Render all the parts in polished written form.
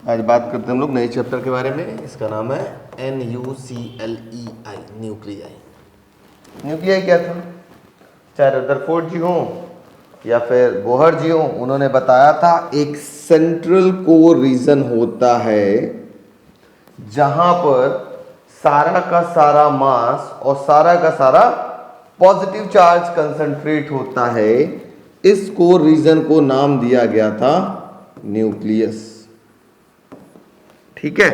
आज बात करते हैं हम लोग नए चैप्टर के बारे में। इसका नाम है NuClei, न्यूक्लियाई। न्यूक्लियाई क्या था? चाहे रदरफोर्ड जी हो या फिर बोहर जी हो, उन्होंने बताया था एक सेंट्रल कोर रीजन होता है जहां पर सारा का सारा मास और सारा का सारा पॉजिटिव चार्ज कंसंट्रेट होता है। इस कोर रीजन को नाम दिया गया था न्यूक्लियस। ठीक है,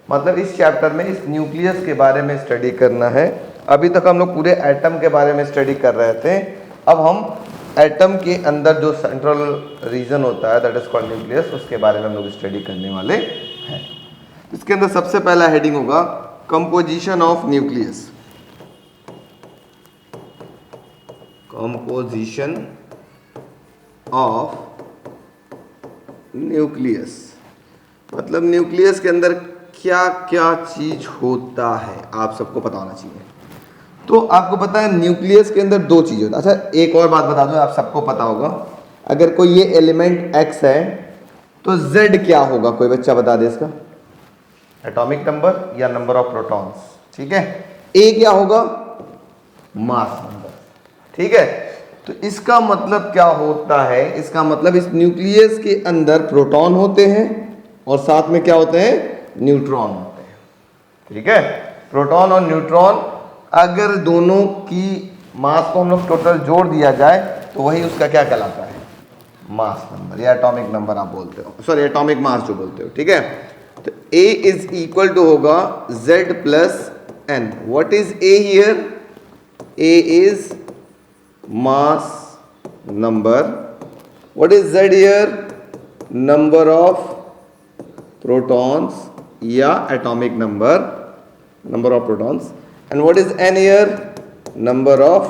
मतलब इस चैप्टर में इस न्यूक्लियस के बारे में स्टडी करना है। अभी तक हम लोग पूरे एटम के बारे में स्टडी कर रहे थे। अब हम एटम के अंदर जो सेंट्रल रीजन होता है दैट इज कॉल्ड न्यूक्लियस, उसके बारे में हम लोग स्टडी करने वाले हैं। इसके अंदर सबसे पहला हेडिंग होगा composition of nucleus. Composition of nucleus मतलब न्यूक्लियस के अंदर क्या क्या चीज होता है आप सबको पता होना चाहिए। तो आपको पता है न्यूक्लियस के अंदर दो चीज होता है। अच्छा, एक और बात बता दूं, आप सबको पता होगा, अगर कोई ये एलिमेंट X है तो Z क्या होगा? कोई बच्चा बता दे इसका? एटॉमिक नंबर या नंबर ऑफ प्रोटॉन्स। ठीक है, A क्या होगा? Mass number. ठीक है, तो इसका मतलब क्या होता है? इसका मतलब इस न्यूक्लियस के अंदर प्रोटॉन होते हैं और साथ में क्या होते हैं? न्यूट्रॉन होते हैं। ठीक है, प्रोटॉन और न्यूट्रॉन अगर दोनों की मास को हम लोग टोटल जोड़ दिया जाए तो वही उसका क्या कहलाता है? मास नंबर या एटॉमिक नंबर आप बोलते हो, सॉरी एटॉमिक मास जो बोलते हो। ठीक है, तो A इज इक्वल टू होगा Z plus N। What is A here? A is mass number. What is Z here? Number of protons या atomic number of protons, and what is N here? Number of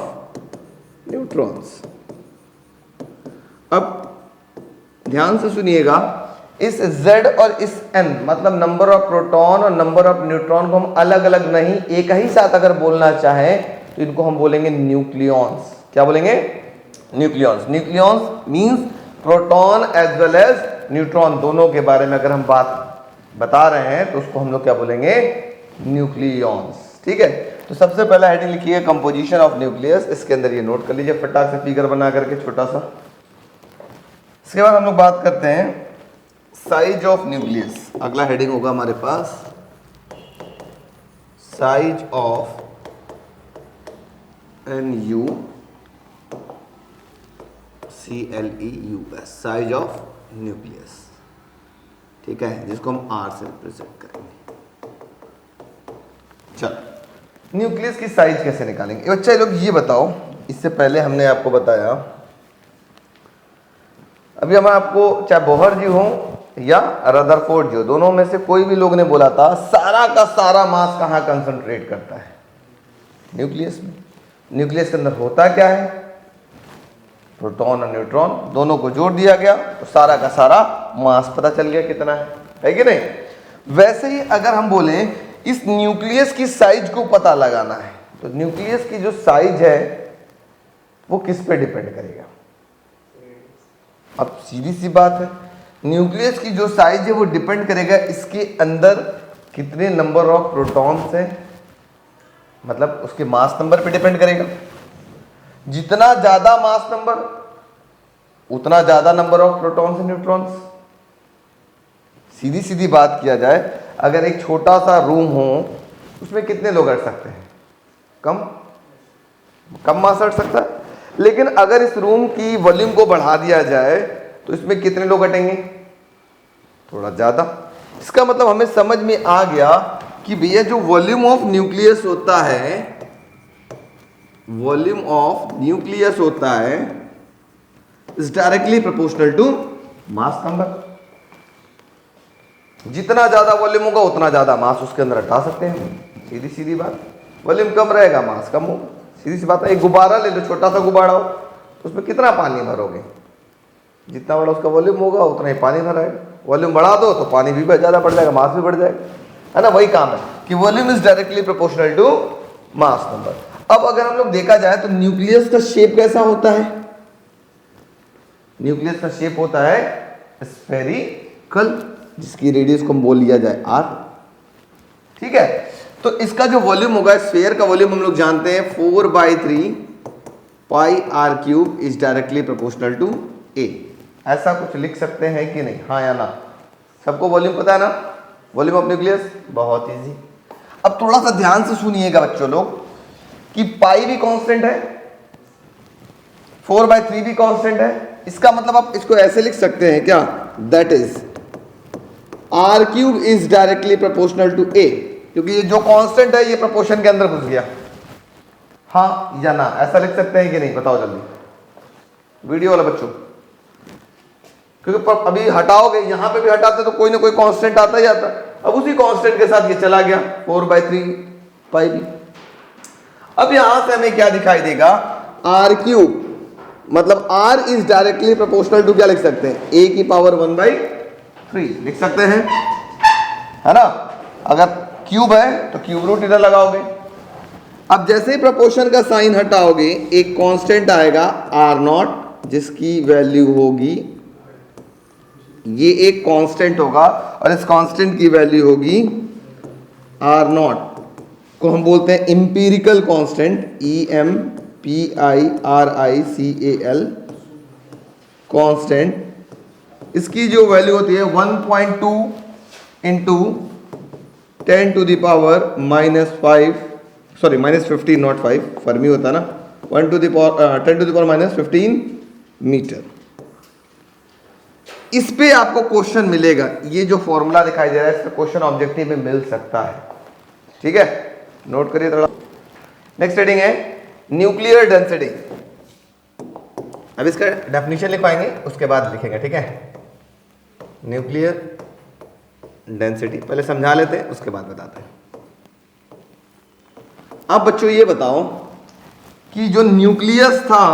neutrons। अब ध्यान से सुनिएगा, इस Z और इस N मतलब number of proton और नंबर ऑफ न्यूट्रॉन को हम अलग अलग नहीं, एक ही साथ अगर बोलना चाहें तो इनको हम बोलेंगे न्यूक्लियॉन्स। क्या बोलेंगे? Nucleons. Nucleons means proton as well as neutron दोनों के बारे में अगर हम बात बता रहे हैं तो उसको हम लोग क्या बोलेंगे? न्यूक्लियॉन्स। ठीक है, तो सबसे पहला हेडिंग लिखिए कंपोजिशन ऑफ न्यूक्लियस। इसके अंदर ये नोट कर लीजिए फटाक से फिगर बना करके छोटा सा। इसके बाद हम लोग बात करते हैं साइज ऑफ न्यूक्लियस। अगला हेडिंग होगा हमारे पास size of NuClEus, size of nucleus. ठीक है, जिसको हम R से रिप्रेजेंट करेंगे। चलो, न्यूक्लियस की साइज कैसे निकालेंगे? बच्चा लोग ये बताओ, इससे पहले हमने आपको बताया, अभी हम आपको चाहे बोहर जी हो या रदरफोर्ड जी हो, दोनों में से कोई भी लोग ने बोला था सारा का सारा मास कहाँ कंसंट्रेट करता है? न्यूक्लियस में। न्यूक्लियस के अंदर होता क्या है? प्रोटॉन और न्यूट्रॉन दोनों को जोड़ दिया गया तो सारा का सारा मास पता चल गया कितना है कि नहीं? वैसे ही अगर हम बोले इस न्यूक्लियस की साइज को पता लगाना है तो न्यूक्लियस की जो साइज है वो किस पे डिपेंड करेगा? अब सीधी सी बात है, न्यूक्लियस की जो साइज है वो डिपेंड करेगा इसके अंदर कितने नंबर ऑफ प्रोटॉन्स हैं, मतलब उसके मास नंबर पे डिपेंड करेगा। जितना ज्यादा मास नंबर उतना ज्यादा number of protons and neutrons. सीधी सीधी बात किया जाए, अगर एक छोटा सा रूम हो उसमें कितने लोग अट सकते हैं? कम मास अट सकता है। लेकिन अगर इस रूम की वॉल्यूम को बढ़ा दिया जाए तो इसमें कितने लोग अटेंगे? थोड़ा ज्यादा। इसका मतलब हमें समझ में आ गया कि भैया जो वॉल्यूम ऑफ न्यूक्लियस होता है, वॉल्यूम ऑफ न्यूक्लियस होता है is directly proportional to mass number. जितना ज्यादा वॉल्यूम होगा उतना ज्यादा मास उसके अंदर हटा सकते हैं। सीधी सीधी बात, वॉल्यूम कम रहेगा मास कम होगा। सीधी सी बात है, एक गुब्बारा ले लो, छोटा सा गुब्बारा हो तो उसमें कितना पानी भरोगे? जितना बड़ा उसका वॉल्यूम होगा उतना ही पानी भराएगा। वॉल्यूम बढ़ा दो तो पानी भी ज्यादा बढ़ जाएगा, मास भी बढ़ जाएगा, है ना? वही काम है कि volume is directly proportional to mass number. अब अगर हम लोग देखा जाए तो न्यूक्लियस का शेप कैसा होता है? न्यूक्लियस का शेप होता है स्फेरिकल। जिसकी रेडियस को हम बोल लिया जाए r। ठीक है, तो इसका जो वॉल्यूम होगा, स्फीयर का वॉल्यूम हम लोग जानते हैं 4/3 pi r cube is directly proportional to a। ऐसा कुछ लिख सकते हैं कि नहीं, हाँ या ना? सबको वॉल्यूम पता है ना, वॉल्यूम ऑफ न्यूक्लियस? बहुत इजी। अब थोड़ा सा ध्यान से सुनिएगा बच्चों लोग कि पाई भी कांस्टेंट है, 4/3 भी कांस्टेंट है। इसका मतलब आप इसको ऐसे लिख सकते हैं क्या, that is r cube is directly proportional to a, क्योंकि ये जो कांस्टेंट है ये प्रोपोर्शन के अंदर घुस गया। हाँ या ना, ऐसा लिख सकते हैं कि नहीं? बताओ जल्दी वीडियो वाला बच्चों, क्योंकि अभी हटाओगे, यहां पे भी हटाते तो कोई ना कोई कांस्टेंट आता ही आता। अब उसी कांस्टेंट के साथ ये चला गया 4/3 पाई भी। अब यहां से हमें क्या दिखाई देगा, r क्यूब, मतलब r is directly proportional to क्या लिख सकते हैं, a की पावर 1/3 लिख सकते हैं, है ना? अगर क्यूब है तो क्यूब रूट इधर लगाओगे। अब जैसे ही प्रोपोर्शन का साइन हटाओगे एक कांस्टेंट आएगा r0, जिसकी वैल्यू होगी, ये एक कांस्टेंट होगा और इस कांस्टेंट की वैल्यू होगी r0, को हम बोलते हैं इंपीरिकल कांस्टेंट, EMPIRICAL कांस्टेंट। इसकी जो वैल्यू होती है 1.2 into 10 to the power -5, sorry -15, not 5, fermi होता है ना, 10 टू द पावर -15 मीटर। इस पे आपको क्वेश्चन मिलेगा, ये जो फॉर्मूला दिखाई दे रहा है, इसका क्वेश्चन ऑब्जेक्टिव में मिल सकता है। ठीक है, नोट करिए थोड़ा। नेक्स्ट हेडिंग है न्यूक्लियर डेंसिटी। अब इसका डेफिनेशन लिखवाएंगे, उसके बाद लिखेंगे। ठीक है, न्यूक्लियर डेंसिटी पहले समझा लेते हैं, उसके बाद बताते हैं। अब बच्चों ये बताओ कि जो न्यूक्लियस था,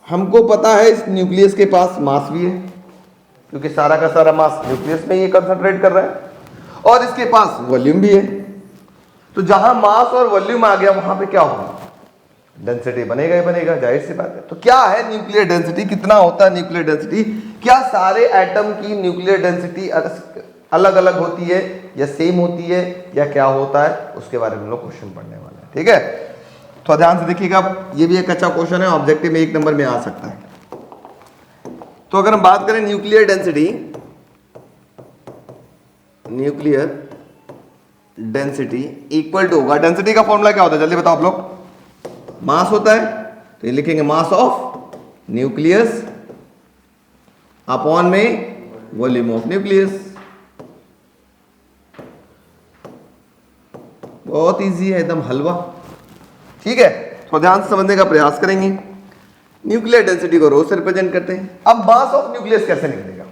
हमको पता है इस न्यूक्लियस के पास मास भी है, क्योंकि सारा का सारा मास न्यूक्लियस में ये कंसंट्रेट कर रहा है, और इसके पास वॉल्यूम भी है। तो जहां मास और वॉल्यूम आ गया वहां पे क्या होगा, डेंसिटी बनेगा ही बनेगा, जाहिर सी बात है। तो क्या है न्यूक्लियर डेंसिटी, कितना होता है न्यूक्लियर डेंसिटी? क्या सारे एटम की न्यूक्लियर डेंसिटी अलग अलग होती है या सेम होती है, या क्या होता है, उसके बारे में हम लोग क्वेश्चन पढ़ने वाले हैं। ठीक है, तो ध्यान से देखिएगा, ये भी एक अच्छा क्वेश्चन है, ऑब्जेक्टिव में 1 नंबर में आ सकता है। तो अगर हम बात करें nuclear density, nuclear density equal to होगा, डेंसिटी का फॉर्मूला क्या होता है जल्दी बताओ आप लोग? मास होता है, तो ये लिखेंगे मास ऑफ न्यूक्लियस अपॉन में वॉल्यूम ऑफ न्यूक्लियस। बहुत इजी है, एकदम हलवा। ठीक है, तो ध्यान से समझने का प्रयास करेंगे। न्यूक्लियर डेंसिटी को रो से रिप्रेजेंट करते हैं। अब मास ऑफ न्यूक्लियस कैसे निकलेगा,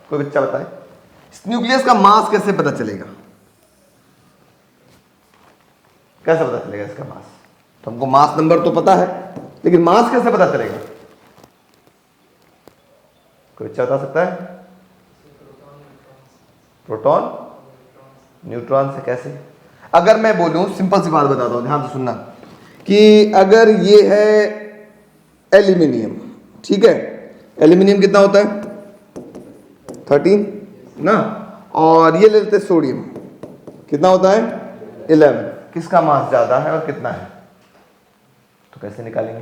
कोई बच्चा बताए? न्यूक्लियस का मास कैसे पता चलेगा, कैसे पता चलेगा इसका मास? तो हमको मास नंबर तो पता है, लेकिन मास कैसे पता चलेगा, कोई बच्चा बता सकता है? प्रोटॉन न्यूट्रॉन से। कैसे? अगर मैं बोलूं, सिंपल सी बात बताता हूं, ध्यान से सुनना, कि अगर ये है एल्यूमिनियम, ठीक है, एल्यूमिनियम कितना होता है 13 ना, और ये ले लेते हैं सोडियम, कितना होता है 11। किसका मास ज्यादा है और कितना है, तो कैसे निकालेंगे?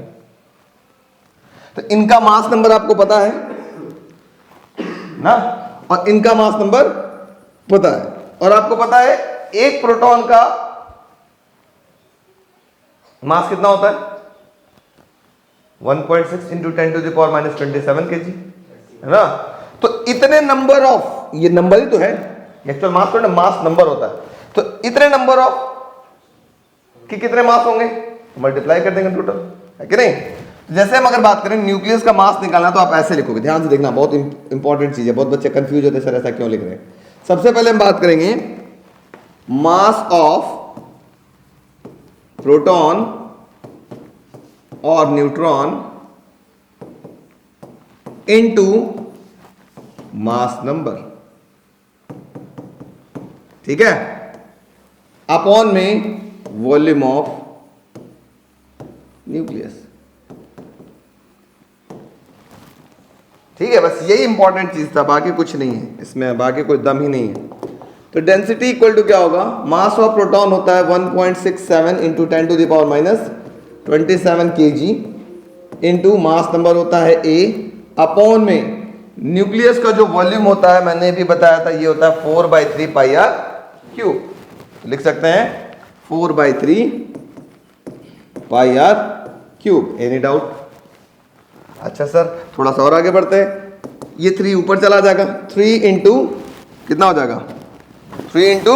तो इनका मास नंबर आपको पता है ना, और इनका मास नंबर पता है, और आपको पता है एक प्रोटॉन का मास कितना होता है 1.6 into 10 to the power -27 kg, है ना? तो इतने नंबर ऑफ, ये नंबर ही तो है, एक्चुअल मास तो मास नंबर होता है, तो इतने नंबर ऑफ कि कितने मास होंगे, मल्टीप्लाई कर देंगे टोटल, है कि नहीं? तो जैसे हम अगर बात करें न्यूक्लियस का मास निकालना, तो आप ऐसे लिखोगे, ध्यान से देखना, बहुत इंपॉर्टेंट चीज है, बहुत बच्चे कंफ्यूज होते हैं सर ऐसा क्यों लिख रहे हैं। सबसे पहले हम बात करेंगे मास ऑफ प्रोटॉन और न्यूट्रॉन इनटू मास नंबर, ठीक है, अपॉन में वॉल्यूम ऑफ न्यूक्लियस। ठीक है, बस यही इंपॉर्टेंट चीज था, बाकी कुछ नहीं है इसमें, बाकी कोई दम ही नहीं है। तो डेंसिटी इक्वल टू क्या होगा, मास ऑफ प्रोटॉन होता है 1.67 into 10 to the power minus 27 kg into mass number होता है A अपॉन में न्यूक्लियस का जो वॉल्यूम होता है, मैंने भी बताया था, ये होता है 4/3 पाई आर क्यूब। तो लिख सकते हैं 4/3 pi r cube. Any doubt? अच्छा सर, थोड़ा सा और आगे बढ़ते हैं। ये 3 ऊपर चला जाएगा, 3 इंटू कितना हो जाएगा, 3 into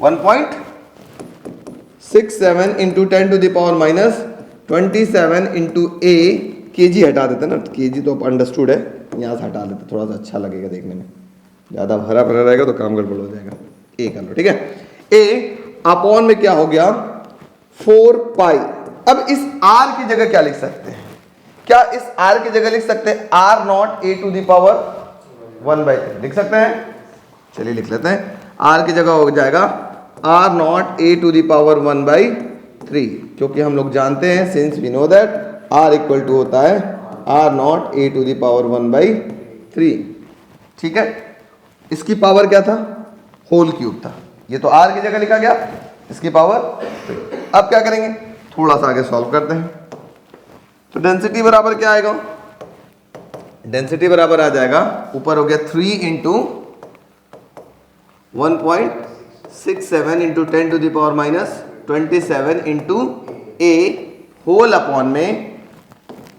1.67 into 10 to the power minus 27 into A, kg हटा देते ना, kg तो अंडरस्टूड है, यहाँ से हटा देते, थोड़ा सा अच्छा लगेगा देखने में, ज़्यादा भरा भरा रहेगा तो काम गड़बड़ हो जाएगा। A कर लो, ठीक है। A अपॉन में क्या हो गया 4 पाई। अब इस R की जगह क्या लिख सकते हैं, क्या इस R की जगह लिख सकते हैं R not A to the power 1/3 लिख सकते हैं? चलिए लिख लेते हैं, R की जगह हो जाएगा R not A to the power 1/3, क्योंकि हम लोग जानते हैं, since we know that R equal to होता है R not A to the power 1/3। ठीक है, इसकी पावर क्या था, होल क्यूब था, ये तो R की जगह लिखा गया, इसकी पावर 3। अब क्या करेंगे, थोड़ा सा आगे सॉल्व करते हैं। तो डेंसिटी बराबर क्या आएगा, डेंसिटी बराबर आ जाएगा, ऊपर हो गया 3 into 1.67 into 10 to the power minus 27 into A whole upon में,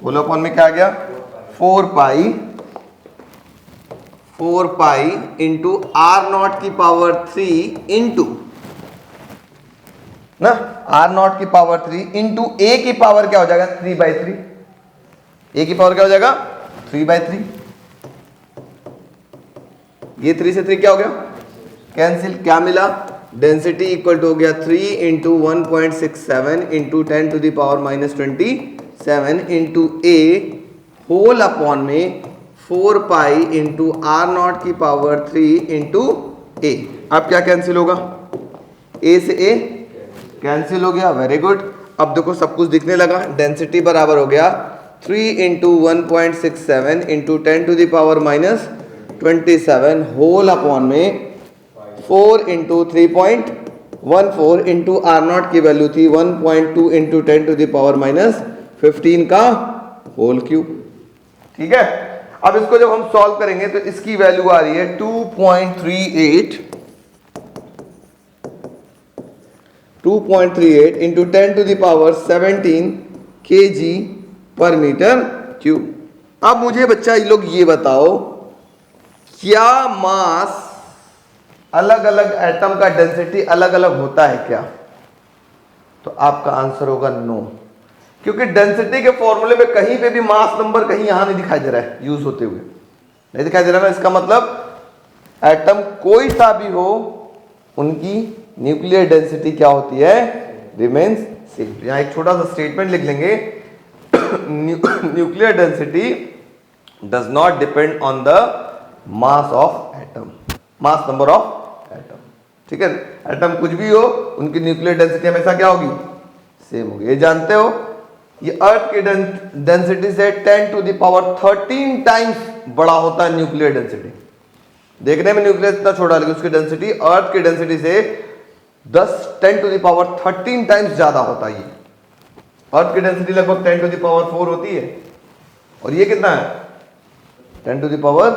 होल अपॉन में क्या आ गया 4 पाई इंटू R नॉट की पावर 3 इंटू ना R नॉट की पावर 3 इंटू A की पावर क्या हो जाएगा 3/3, A की पावर क्या हो जाएगा 3/3। ये 3 से 3 क्या हो गया, कैंसिल, क्या मिला, डेंसिटी इक्वल टू हो गया 3 into 1.67 into 10 to the power minus 27 into A whole upon में 4 पाई इंटू R नॉट की पावर 3 इंटू A। अब क्या कैंसिल होगा, A से A कैंसिल हो गया, वेरी गुड। अब देखो सब कुछ दिखने लगा, डेंसिटी बराबर हो गया 3 into 1.67 into 10 to the power minus 27 whole upon में 4 इंटू 3.14 इंटू R नॉट की वैल्यू थी 1.2 into 10 to the power minus 15 का होल क्यूब। ठीक है, अब इसको जब हम सॉल्व करेंगे तो इसकी वैल्यू आ रही है 2.38 into 10 to the power 17 kg per meter cube. अब मुझे बच्चा ये लोग ये बताओ, क्या मास अलग अलग एटम का डेंसिटी अलग अलग होता है क्या? तो आपका आंसर होगा नो, क्योंकि डेंसिटी के फॉर्मूले में कहीं पे भी मास नंबर कहीं यहां नहीं दिखाई दे रहा है, यूज होते हुए नहीं दिखाई दे रहा है। इसका मतलब एटम कोई सा भी हो, उनकी न्यूक्लियर डेंसिटी क्या होती है, रिमेन्स सेम। यहां एक छोटा सा स्टेटमेंट लिख लेंगे, nuclear density does not depend on the mass of atom, mass number of atom. ठीक है, एटम कुछ भी हो, उनकी न्यूक्लियर डेंसिटी हमेशा क्या होगी, सेम होगी। ये जानते हो, ये अर्थ की डेंसिटी से 10 टू द पावर 13 टाइम्स बड़ा होता है न्यूक्लियर डेंसिटी। देखने में न्यूक्लियस इतना छोटा, लेकिन उसकी डेंसिटी अर्थ की डेंसिटी से 10 टू द पावर 13 टाइम्स ज्यादा होता है। ये अर्थ की डेंसिटी लगभग 10 टू द पावर 4 होती है, और ये कितना है 10 टू द पावर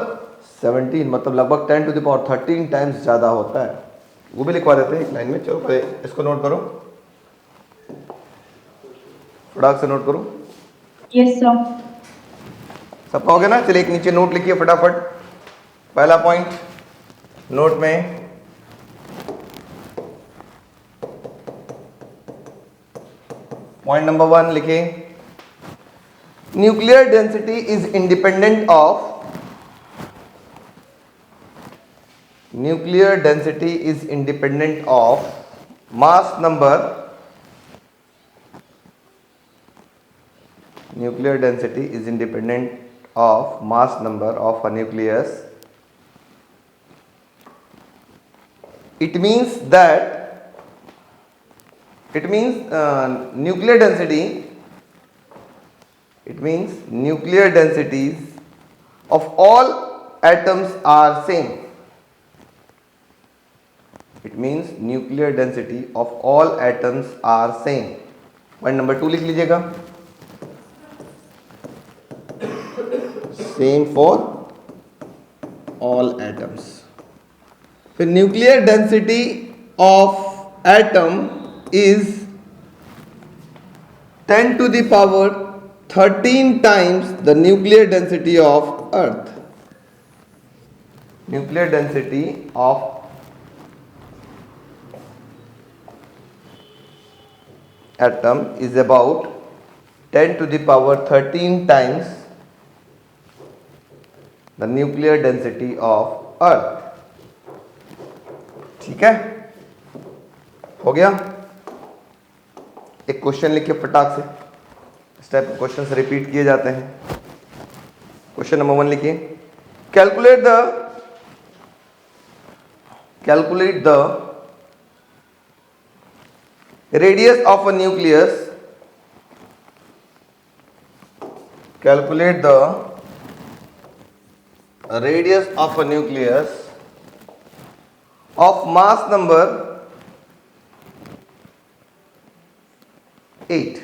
17, मतलब लगभग 10 टू द पावर 13 टाइम्स ज्यादा होता है। वो भी लिखवा देते हैं एक लाइन में। चलो पहले इसको नोट करो, फटाक से नोट करो। Yes sir. सब कहोगे ना? चलिए एक नीचे नोट लिखिए फटाफट। पहला पॉइंट नोट में, पॉइंट नंबर 1 लिखे, nuclear density is independent of, nuclear density is independent of mass number, nuclear density is independent of mass number of a nucleus. It means that, it means nuclear density, it means nuclear densities of all atoms are same. It means nuclear density of all atoms are same. Point number 2 लिख लीजिएगा, same for all atoms. फिर nuclear density of atom is 10 to the power 13 times the nuclear density of Earth. Nuclear density of atom is about 10 to the power 13 times the nuclear density of Earth. ठीक है, हो गया. एक question लिखिए फटाक से. इस टाइप के क्वेश्चन रिपीट किए जाते हैं. क्वेश्चन नंबर 1 लिखिए. Calculate the radius of a nucleus. Calculate the radius of a nucleus of mass number 8.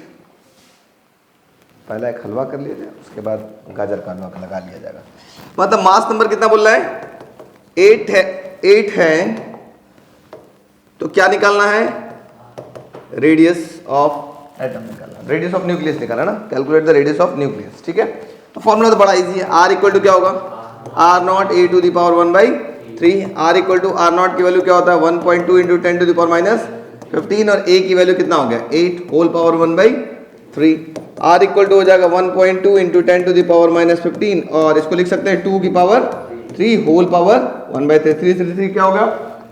पहला एक हलवा कर लिया जाए, उसके बाद गाजर का हलवा लगा लिया जाएगा. मतलब मास नंबर कितना बोल रहा है? 8 है. तो क्या निकालना है? रेडियस ऑफ एटम निकालना, रेडियस ऑफ न्यूक्लियस निकालना ना. Calculate the radius of nucleus. ठीक है, तो फॉर्मूला तो बड़ा इजी है. R इक्वल टू क्या होगा? R not a to the power 1/3. R equal to R not की वैल्यू क्या होता है? 1.2 इंटू 10 टू द पावर -15. और a की वैल्यू कितना हो गया? 8 whole power 1/3. R equal to हो जाएगा 1.2 इंटू 10 टू द पावर -15. और इसको लिख सकते हैं 2 की पावर 3 होल पावर 1/3. 3 क्या हो गया?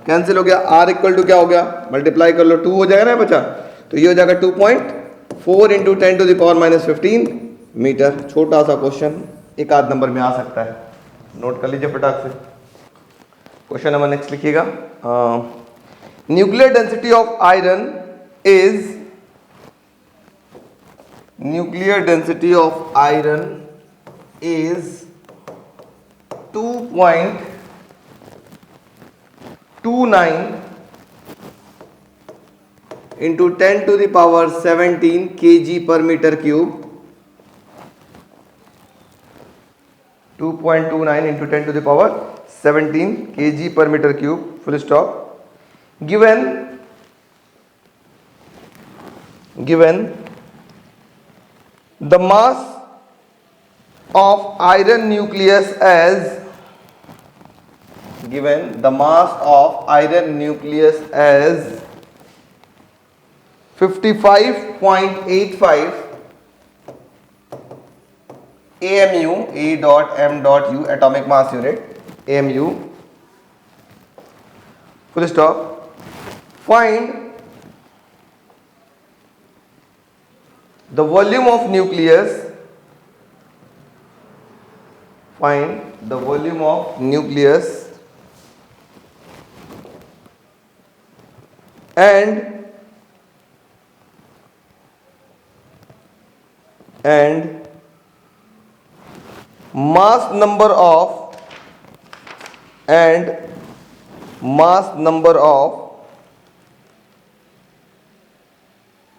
कैंसिल हो गया. R इक्वल टू क्या हो गया? मल्टीप्लाई कर लो, 2 हो जाएगा ना बच्चा. तो ये हो जाएगा 2.4 into 10 to the power -15 meter. छोटा सा क्वेश्चन, एक आध नंबर में आ सकता है. नोट कर लीजिए फटाक से. क्वेश्चन नंबर नेक्स्ट लिखिएगा. Nuclear density of iron is, nuclear density of iron is 2.29 into 10 to the power 17 kg per meter cube. 2.29 into 10 to the power 17 kg per meter cube. Full stop. Given the mass of iron nucleus as, given the mass of iron nucleus as 55.85 AMU, A dot M dot U, atomic mass unit, AMU. Full stop. Find the volume of nucleus. Find the volume of nucleus and mass number of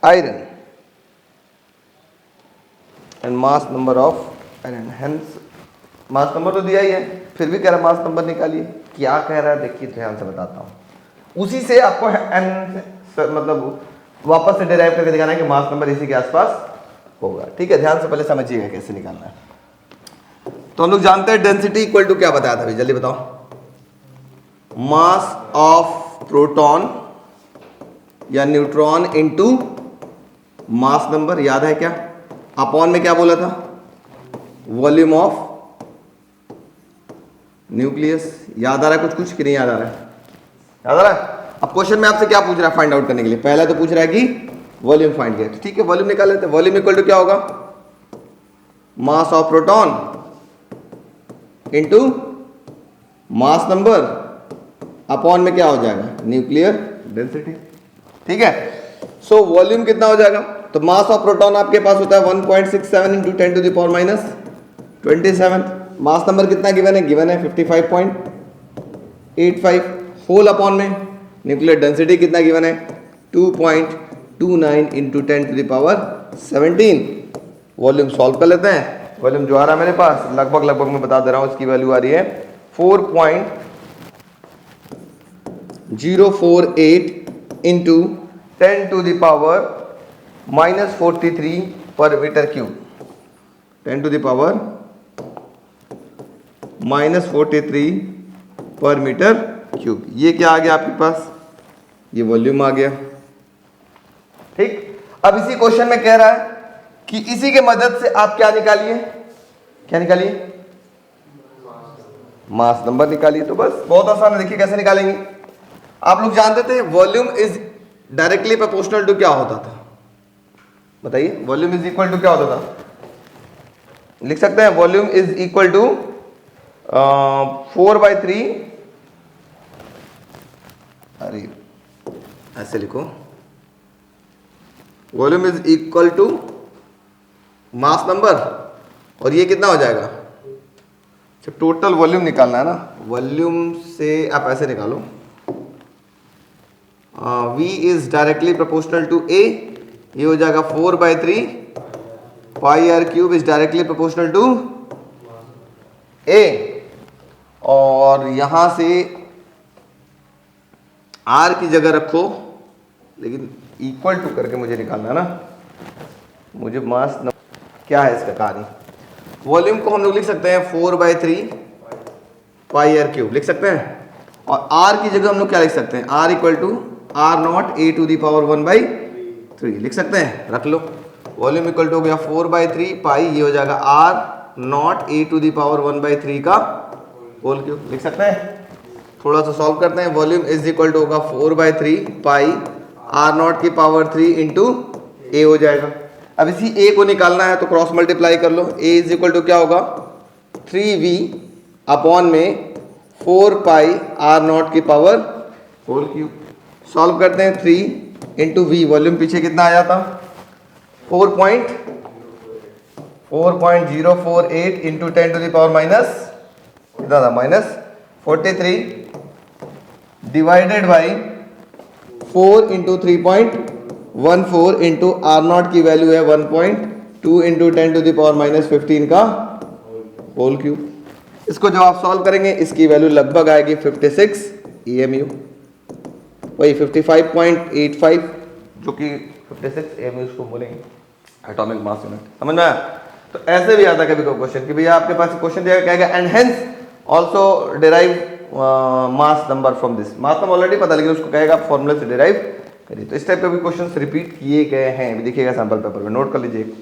iron, and mass number of iron. Hence mass number तो दिया ही है, फिर भी कह रहा है mass number निकालिए. क्या कह रहा है देखिए, ध्यान से बताता हूँ. उसी से आपको मतलब वापस से डिराइव करके दिखाना है कि मास नंबर इसी के आसपास होगा. ठीक है, ध्यान से पहले समझिएगा कैसे निकालना है. तो हम लोग जानते हैं डेंसिटी इक्वल टू क्या बताया था अभी, जल्दी बताओ. मास ऑफ प्रोटॉन या न्यूट्रॉन इनटू मास नंबर. याद है क्या? अपॉन में क्या बोला था? Volume of nucleus. याद आ रहा है कुछ कि नहीं याद आ रहा है? याद आ रहा है. अब क्वेश्चन में आपसे क्या पूछ रहा है फाइंड आउट करने के लिए? पहला तो पूछ रहा है कि वॉल्यूम फाइंड किया. ठीक है, वॉल्यूम निकाल लेते हैं. वॉल्यूम इक्वल टू क्या होगा? Mass of proton into mass number upon में क्या हो जाएगा? Nuclear density. ठीक है, सो वॉल्यूम कितना हो जाएगा? तो मास ऑफ प्रोटॉन आपके पास होता है 1.67 into 10 to the power -27. Mass number कितना गिवन है 55.85 होल अपॉन में न्यूक्लियर डेंसिटी कितना गिवन है 2.29 इंटू 10⁻17। वॉल्यूम सॉल्व कर लेते हैं। वॉल्यूम जो आ रहा है मेरे पास लगभग मैं बता दे रहा हूं, इसकी वैल्यू आ रही है 4.048 इंटू 10⁻43 पर मीटर क्यूब, 10⁻43 पर मीटर क्यूब। ये क्या आ गया आपके पास, ये वॉल्यूम आ गया। ठीक, अब इसी क्वेश्चन में कह रहा है कि इसी के मदद से आप क्या निकालिए, मास नंबर निकालिए। तो बस बहुत आसान है, देखिए कैसे निकालेंगे। आप लोग जानते थे volume is directly proportional to क्या होता था, बताइए। वॉल्यूम इज इक्वल टू क्या होता था, लिख सकते हैं वॉल्यूम इज इक्वल टू 4/3, अरे ऐसे लिखो, volume is equal to mass number, और ये कितना हो जाएगा, जब टोटल वॉल्यूम निकालना है ना, वॉल्यूम से आप ऐसे निकालो, V is directly proportional to A, ये हो जाएगा 4/3 pi r cube is directly proportional to A, और यहां से R की जगह रखो, लेकिन इक्वल टू करके मुझे निकालना है ना, मुझे मास क्या है इसका कहानी। वॉल्यूम को हम लोग लिख सकते हैं 4/3 पाई आर क्यूब लिख सकते हैं, और R की जगह हम लोग क्या लिख सकते हैं, R equal to R0 A⁻1/3 लिख सकते हैं, रख लो। वॉल्यूम इक्वल टू हो गया 4/3 पाई, ये हो जाएगा R0 A⁻1/3 का होल क्यूब लिख सकते हैं। थोड़ा सा सॉल्व करते हैं। वॉल्यूम इज इक्वल टू होगा 4/3 पाई R0⁻3 इंटू A हो जाएगा। अब इसी A को निकालना है तो क्रॉस मल्टीप्लाई कर लो। A इज इक्वल टू क्या होगा 3V अपॉन में 4 पाई R0 होल क्यूब। सॉल्व करते हैं 3 इंटू V, वॉल्यूम पीछे कितना आया था 4.048 इंटू 10⁻⁻ कितना था -43 divided by 4 into 3.14 into R0 की वैल्यू है 1.2 इंटू 10⁻⁻15 का होल क्यूब। इसको जब आप सॉल्व करेंगे इसकी वैल्यू लगभग आएगी 56 EMU, वही 55.85 जो कि 56 EMU को बोलेंगे एटॉमिक मास यूनिट। समझ में आया? तो ऐसे भी आता कभी कोई क्वेश्चन कि भैया आपके पास क्वेश्चन दिया कहेगा and hence also derive mass number from this. Mass number already पता, लेकिन उसको कहेगा फॉर्मूले से डिराइव करिए। तो इस टाइप के भी क्वेश्चन रिपीट किए गए हैं, देखिएगा सैंपल पेपर में, नोट कर लीजिए।